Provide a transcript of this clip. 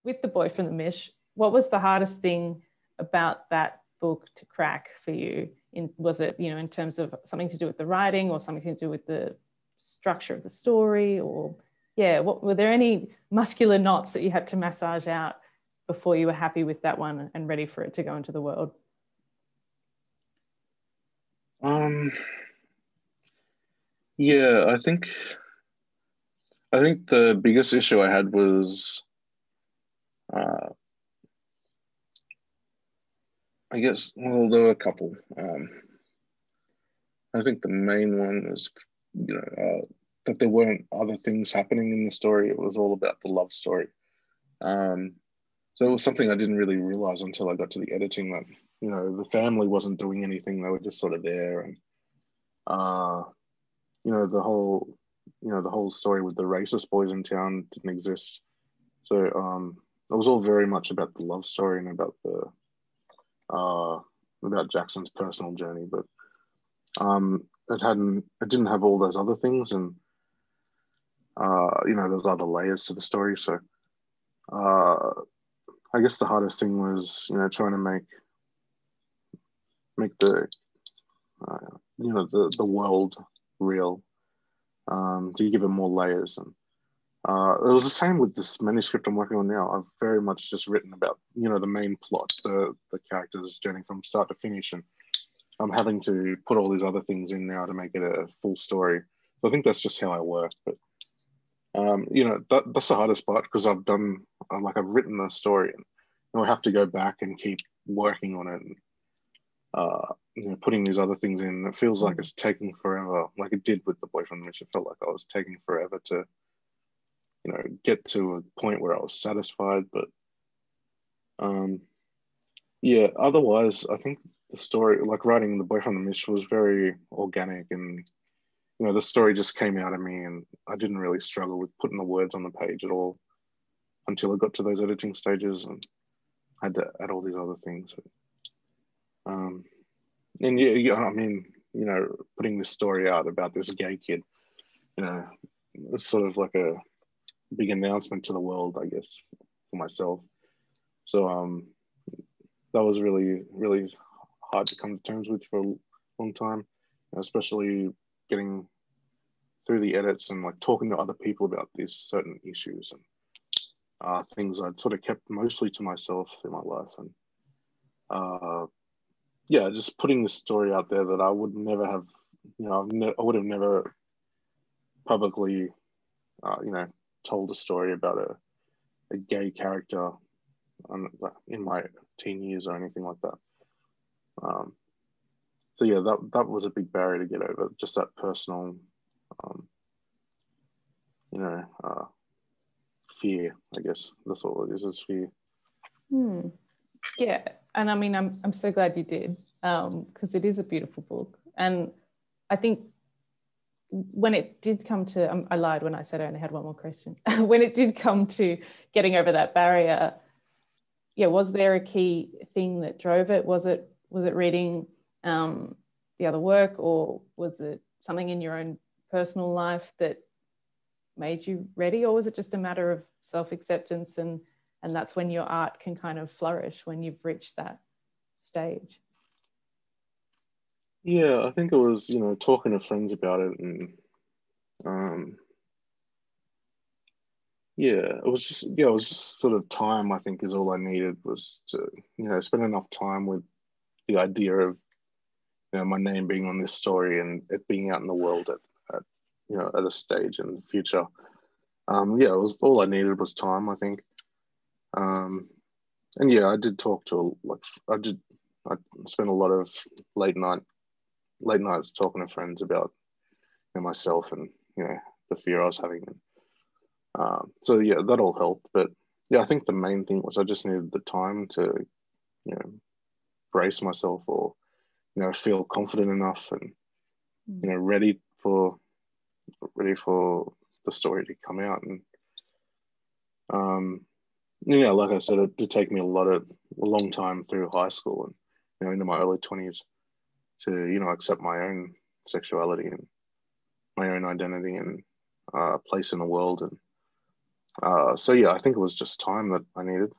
with The Boy from the Mish, what was the hardest thing about that book to crack for you? Was it, in terms of something to do with the writing or something to do with the structure of the story? Or, were there any muscular knots that you had to massage out before you were happy with that one and ready for it to go into the world? Yeah, I think the biggest issue I had was, I guess, well, there were a couple. I think the main one was, that there weren't other things happening in the story. It was all about the love story. So it was something I didn't really realize until I got to the editing, that, the family wasn't doing anything. They were just sort of there. And, the whole story with the racist boys in town didn't exist. So it was all very much about the love story and about about Jackson's personal journey, but it didn't have all those other things, and there's other layers to the story. So I guess the hardest thing was, trying to make the the world real, to give it more layers. And it was the same with this manuscript I'm working on now. I've very much just written about, the main plot, the character's journey from start to finish, and I'm having to put all these other things in now to make it a full story. So I think that's just how I work. But that's the hardest part, because I've written a story, and I have to go back and keep working on it, and putting these other things in. It feels like it's taking forever, like it did with The Boy from the Mish. It felt like I was taking forever to get to a point where I was satisfied. But otherwise I think the story, like writing The Boy from the Mish, was very organic, and the story just came out of me, and I didn't really struggle with putting the words on the page at all until I got to those editing stages and had to add all these other things. And I mean, putting this story out about this gay kid, it's sort of like a big announcement to the world, I guess, for myself. So that was really, really hard to come to terms with for a long time, especially getting through the edits and like talking to other people about these certain issues and things I'd sort of kept mostly to myself in my life. And just putting this story out there that I would never have, I would have never publicly, told a story about a gay character in my teen years or anything like that. So that was a big barrier to get over, just that personal, fear, I guess. That's all it is fear. Yeah, and I mean, I'm so glad you did, because it is a beautiful book. And I think when it did come to, I lied when I said I only had one more question. When it did come to getting over that barrier, was there a key thing that drove it? Was it reading the other work, or was it something in your own personal life that made you ready, or was it just a matter of self-acceptance and that's when your art can kind of flourish, when you've reached that stage? Yeah, I think it was, talking to friends about it, and it was just sort of time, I think, is all I needed, was to, spend enough time with the idea of, my name being on this story and it being out in the world at a stage in the future. It was all I needed was time, I think. I did talk to, I spent a lot of late nights talking to friends about myself and the fear I was having. That all helped. But I think the main thing was I just needed the time to brace myself, or feel confident enough and ready for the story to come out. And like I said, it did take me a long time through high school and into my early 20s to accept my own sexuality and my own identity and place in the world. And So yeah, I think it was just time that I needed.